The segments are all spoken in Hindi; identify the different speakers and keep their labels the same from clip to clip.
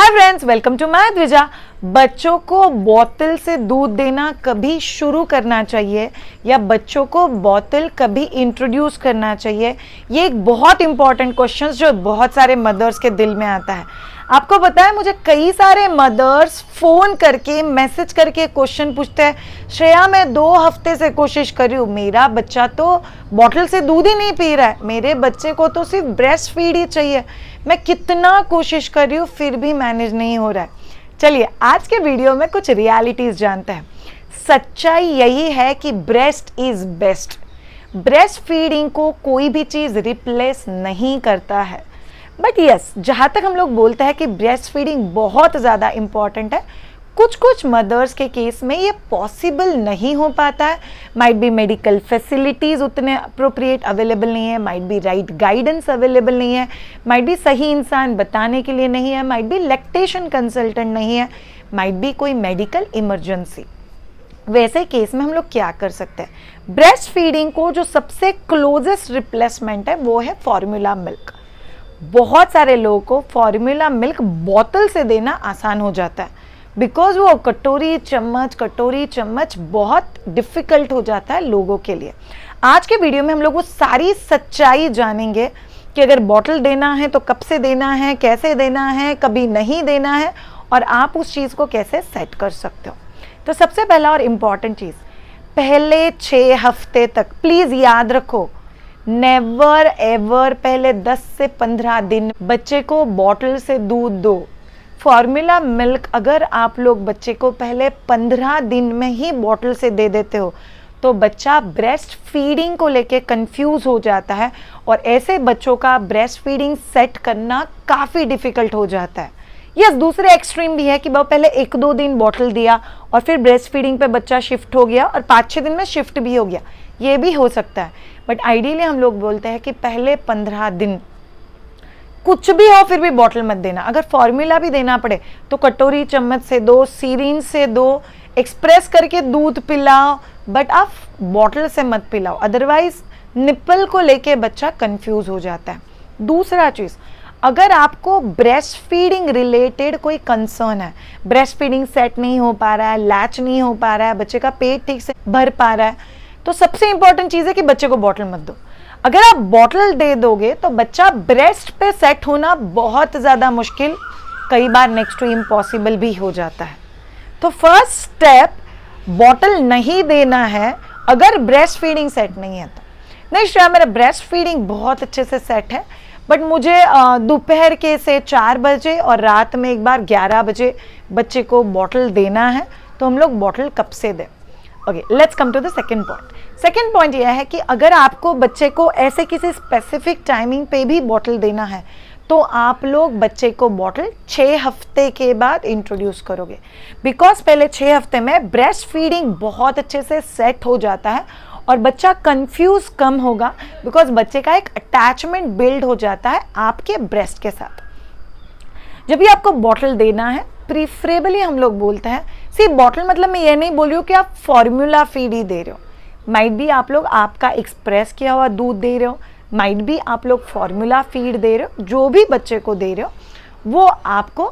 Speaker 1: Hi friends, welcome to my Dwija. बच्चों को बोतल से दूध देना कभी शुरू करना चाहिए या बच्चों को बोतल कभी इंट्रोड्यूस करना चाहिए, ये एक बहुत इंपॉर्टेंट क्वेश्चन जो बहुत सारे मदर्स के दिल में आता है। आपको पता है, मुझे कई सारे मदर्स फोन करके मैसेज करके क्वेश्चन पूछते हैं, श्रेया मैं 2 हफ्ते से कोशिश कर रही हूँ, मेरा बच्चा तो बॉटल से दूध ही नहीं पी रहा है, मेरे बच्चे को तो सिर्फ ब्रेस्ट फीड ही चाहिए, मैं कितना कोशिश कर रही हूँ फिर भी मैनेज नहीं हो रहा है। चलिए आज के वीडियो में कुछ रियलिटीज जानते हैं। सच्चाई यही है कि breast is best. Breast feeding को कोई भी चीज रिप्लेस नहीं करता है, बट यस, जहाँ तक हम लोग बोलते हैं कि ब्रेस्ट फीडिंग बहुत ज़्यादा इंपॉर्टेंट है, कुछ कुछ मदर्स के केस में ये पॉसिबल नहीं हो पाता है। माइट बी मेडिकल फैसिलिटीज़ उतने अप्रोप्रिएट अवेलेबल नहीं है, might be right guidance available नहीं है, माइट बी सही इंसान बताने के लिए नहीं है, माइट बी लैक्टेशन कंसल्टेंट नहीं है, माइट बी कोई मेडिकल इमरजेंसी। वैसे केस में हम लोग क्या कर सकते हैं? ब्रेस्ट फीडिंग को जो सबसे क्लोजेस्ट रिप्लेसमेंट है वो है फॉर्मूला मिल्क। बहुत सारे लोगों को फॉर्मूला मिल्क बोतल से देना आसान हो जाता है, बिकॉज वो कटोरी चम्मच बहुत डिफिकल्ट हो जाता है लोगों के लिए। आज के वीडियो में हम लोग वो सारी सच्चाई जानेंगे कि अगर बॉटल देना है तो कब से देना है, कैसे देना है, कभी नहीं देना है, और आप उस चीज़ को कैसे सेट कर सकते हो। तो सबसे पहला और इम्पॉर्टेंट चीज़, पहले 6 हफ्ते तक प्लीज़ याद रखो, नेवर एवर पहले 10 से 15 दिन बच्चे को बॉटल से दूध दो। फॉर्मूला मिल्क अगर आप लोग बच्चे को पहले 15 दिन में ही बॉटल से दे देते हो तो बच्चा ब्रेस्ट फीडिंग को लेके कंफ्यूज हो जाता है, और ऐसे बच्चों का ब्रेस्ट फीडिंग सेट करना काफ़ी डिफिकल्ट हो जाता है। यस, दूसरे एक्सट्रीम भी है कि वो पहले 1-2 दिन बॉटल दिया और फिर ब्रेस्ट फीडिंग पे बच्चा शिफ्ट हो गया और 5-6 दिन में शिफ्ट भी हो गया, ये भी हो सकता है। बट आइडियली हम लोग बोलते हैं कि पहले 15 दिन कुछ भी हो फिर भी बॉटल मत देना। अगर फॉर्मूला भी देना पड़े तो कटोरी चम्मच से दो, सीरीन से दो, एक्सप्रेस करके दूध पिलाओ, बट आप बॉटल से मत पिलाओ, अदरवाइज निप्पल को लेके बच्चा कंफ्यूज हो जाता है। दूसरा चीज़, अगर आपको ब्रेस्ट फीडिंग रिलेटेड कोई कंसर्न है, ब्रेस्ट फीडिंग सेट नहीं हो पा रहा है, लैच नहीं हो पा रहा है, बच्चे का पेट ठीक से भर पा रहा है, तो सबसे इंपॉर्टेंट चीज़ है कि बच्चे को बॉटल मत दो। अगर आप बॉटल दे दोगे तो बच्चा ब्रेस्ट पे सेट होना बहुत ज़्यादा मुश्किल, कई बार नेक्स्ट टू इम्पॉसिबल भी हो जाता है। तो फर्स्ट स्टेप, बॉटल नहीं देना है अगर ब्रेस्ट फीडिंग सेट नहीं है तो। नहीं श्रेया, मेरा ब्रेस्ट फीडिंग बहुत अच्छे से सेट है, बट मुझे दोपहर के से 4 बजे और रात में एक बार 11 बजे बच्चे को बॉटल देना है, तो हम लोग बॉटल कब से दें? Okay, let's come to the second point. Second point यह है कि अगर आपको बच्चे को ऐसे किसी स्पेसिफिक टाइमिंग पे भी बॉटल देना है तो आप लोग बच्चे को बॉटल 6 हफ्ते के बाद इंट्रोड्यूस करोगे, बिकॉज पहले 6 हफ्ते में ब्रेस्ट फीडिंग बहुत अच्छे से सेट हो जाता है और बच्चा कंफ्यूज कम होगा, बिकॉज बच्चे का एक अटैचमेंट बिल्ड हो जाता है आपके ब्रेस्ट के साथ। जब भी आपको बॉटल देना है, प्रीफरेबली हम लोग बोलते हैं, सिर्फ बॉटल मतलब मैं ये नहीं बोल रही हूँ कि आप फॉर्मूला फीड ही दे रहे हो, माइट भी आप लोग आपका एक्सप्रेस किया हुआ दूध दे रहे हो, माइट भी आप लोग फॉर्मूला फीड दे रहे हो, जो भी बच्चे को दे रहे हो वो आपको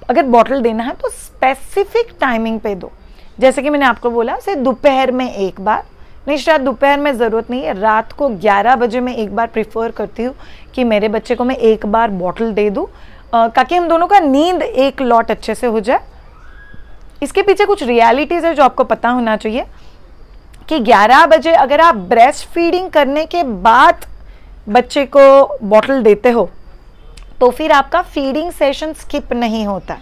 Speaker 1: अगर बॉटल देना है तो स्पेसिफिक टाइमिंग पे दो। जैसे कि मैंने आपको बोला, से दोपहर में एक बार, नहीं शायद दोपहर में ज़रूरत नहीं है, रात को 11 बजे में एक बार प्रीफर करती हूँ कि मेरे बच्चे को मैं एक बार बॉटल दे दूँ, ताकि हम दोनों का नींद एक लॉट अच्छे से हो जाए। इसके पीछे कुछ रियलिटीज़ है जो आपको पता होना चाहिए कि 11 बजे अगर आप ब्रेस्ट फीडिंग करने के बाद बच्चे को बॉटल देते हो तो फिर आपका फीडिंग सेशन स्किप नहीं होता।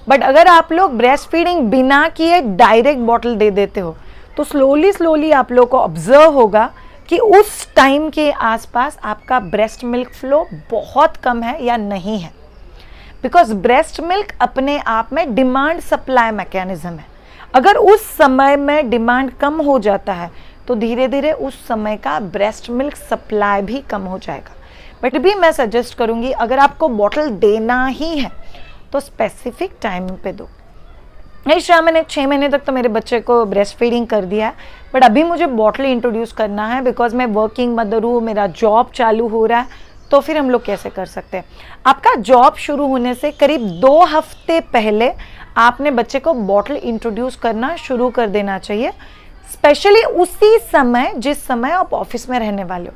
Speaker 1: बट अगर आप लोग ब्रेस्ट फीडिंग बिना किए डायरेक्ट बॉटल दे देते हो तो स्लोली आप लोग को ऑब्जर्व होगा कि उस टाइम के आसपास आपका ब्रेस्ट मिल्क फ्लो बहुत कम है या नहीं है, बिकॉज ब्रेस्ट मिल्क अपने आप में डिमांड सप्लाई मैकेनिज्म है। अगर उस समय में डिमांड कम हो जाता है तो धीरे धीरे उस समय का ब्रेस्ट मिल्क सप्लाई भी कम हो जाएगा। बट भी मैं सजेस्ट करूँगी, अगर आपको बॉटल देना ही है तो स्पेसिफिक टाइम पे दो। नहीं श्रेया, मैंने 6 महीने तक तो मेरे बच्चे को ब्रेस्ट फीडिंग कर दिया है, बट अभी मुझे बॉटल इंट्रोड्यूस करना है बिकॉज मैं वर्किंग मदर हूँ, मेरा जॉब चालू हो रहा है, तो फिर हम लोग कैसे कर सकते हैं? आपका जॉब शुरू होने से करीब 2 हफ्ते पहले आपने बच्चे को बॉटल इंट्रोड्यूस करना शुरू कर देना चाहिए, स्पेशली उसी समय जिस समय आप ऑफिस में रहने वाले हो,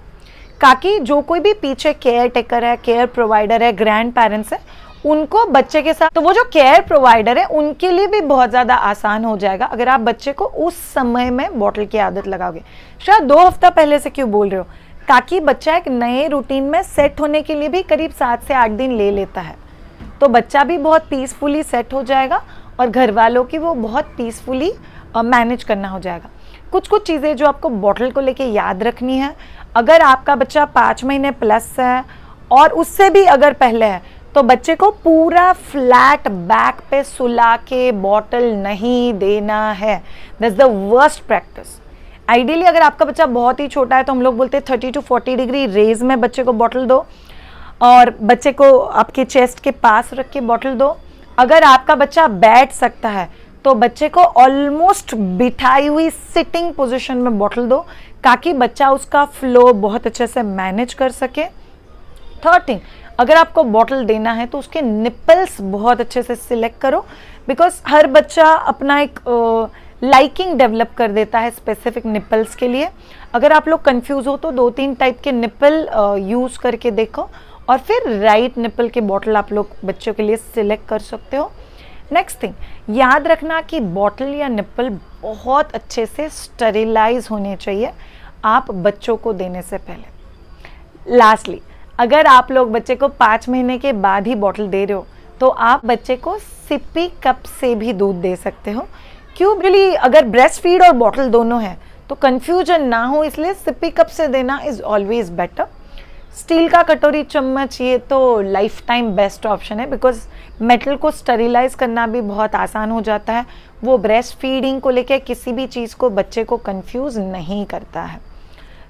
Speaker 1: ताकि जो कोई भी पीछे केयर टेकर है, केयर प्रोवाइडर है, ग्रैंड पेरेंट्स है, उनको बच्चे के साथ, तो वो जो केयर प्रोवाइडर है उनके लिए भी बहुत ज़्यादा आसान हो जाएगा अगर आप बच्चे को उस समय में बॉटल की आदत लगाओगे। शायद 2 हफ्ता पहले से क्यों बोल रहे हो? ताकि बच्चा एक नए रूटीन में सेट होने के लिए भी करीब 7 से 8 दिन ले लेता है, तो बच्चा भी बहुत पीसफुली सेट हो जाएगा और घर वालों की वो बहुत पीसफुली मैनेज करना हो जाएगा। कुछ कुछ चीज़ें जो आपको बॉटल को लेके याद रखनी है, अगर आपका बच्चा 5 महीने प्लस है और उससे भी अगर पहले है, तो बच्चे को पूरा फ्लैट बैक पे सुला के बॉटल नहीं देना है। That's the worst practice. Ideally अगर आपका बच्चा बहुत ही छोटा है तो हम लोग बोलते हैं 30 to 40 डिग्री रेज में बच्चे को बॉटल दो और बच्चे को आपके चेस्ट के पास रख के बॉटल दो। अगर आपका बच्चा बैठ सकता है तो बच्चे को ऑलमोस्ट बिठाई हुई सिटिंग पोजीशन में बॉटल दो, ताकि बच्चा उसका फ्लो बहुत अच्छे से मैनेज कर सके। थर्ड थिंग, अगर आपको बॉटल देना है तो उसके निपल्स बहुत अच्छे से सिलेक्ट करो, बिकॉज हर बच्चा अपना एक लाइकिंग डेवलप कर देता है स्पेसिफिक निपल्स के लिए। अगर आप लोग कंफ्यूज हो तो 2-3 टाइप के निपल यूज़ करके देखो और फिर राइट निपल के बॉटल आप लोग बच्चों के लिए सिलेक्ट कर सकते हो। नेक्स्ट थिंग, याद रखना कि बॉटल या निपल बहुत अच्छे से स्टरिलाइज होने चाहिए आप बच्चों को देने से पहले। लास्टली, अगर आप लोग बच्चे को 5 महीने के बाद ही बॉटल दे रहे हो तो आप बच्चे को सिपी कप से भी दूध दे सकते हो। क्यों? रियली अगर ब्रेस्ट फीड और बॉटल दोनों है तो कंफ्यूजन ना हो, इसलिए सिपी कप से देना इज़ ऑलवेज बेटर। स्टील का कटोरी चम्मच ये तो लाइफ टाइम बेस्ट ऑप्शन है, बिकॉज मेटल को स्टरिलाइज करना भी बहुत आसान हो जाता है। वो ब्रेस्ट फीडिंग को लेके किसी भी चीज़ को बच्चे को कंफ्यूज नहीं करता है।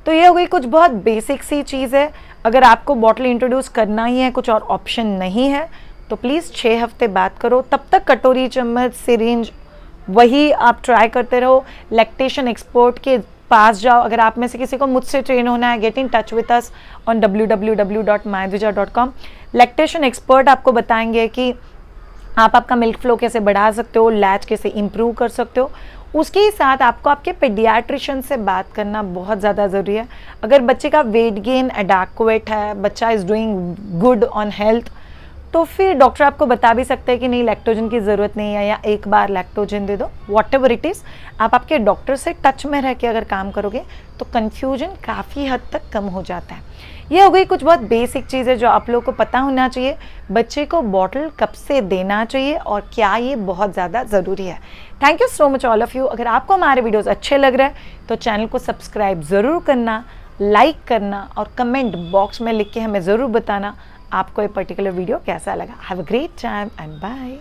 Speaker 1: तो ये हो गई कुछ बहुत बेसिक सी चीज़ है। अगर आपको बॉटल इंट्रोड्यूस करना ही है, कुछ और ऑप्शन नहीं है, तो प्लीज़ 6 हफ्ते बाद करो। तब तक कटोरी चम्मच सिरिंज वही आप ट्राई करते रहो। लैक्टेशन एक्सपर्ट के पास जाओ। अगर आप में से किसी को मुझसे ट्रेन होना है, get in touch with us on www.myadvija.com। Lactation expert आपको बताएंगे कि आप आपका मिल्क फ्लो कैसे बढ़ा सकते हो, लैच कैसे इंप्रूव कर सकते हो। उसके ही साथ आपको आपके पेडियाट्रिशियन से बात करना बहुत ज़्यादा ज़रूरी है। अगर बच्चे का वेट गेन एडेक्वेट है, बच्चा is doing good on health, तो फिर डॉक्टर आपको बता भी सकते हैं कि नहीं लैक्टोजन की ज़रूरत नहीं है या एक बार लैक्टोजन दे दो। वॉट एवर इट इज़, आप आपके डॉक्टर से टच में रह के अगर काम करोगे तो कन्फ्यूजन काफ़ी हद तक कम हो जाता है। ये हो गई कुछ बहुत बेसिक चीज़ें जो आप लोगों को पता होना चाहिए। बच्चे को बॉटल कब से देना चाहिए और क्या ये बहुत ज़्यादा ज़रूरी है। Thank you so much all of you. अगर आपको हमारे वीडियोज़ अच्छे लग रहे हैं तो चैनल को सब्सक्राइब ज़रूर करना, लाइक करना और कमेंट बॉक्स में लिख के हमें ज़रूर बताना आपको ये पर्टिकुलर वीडियो कैसा लगा। Have a great time and bye.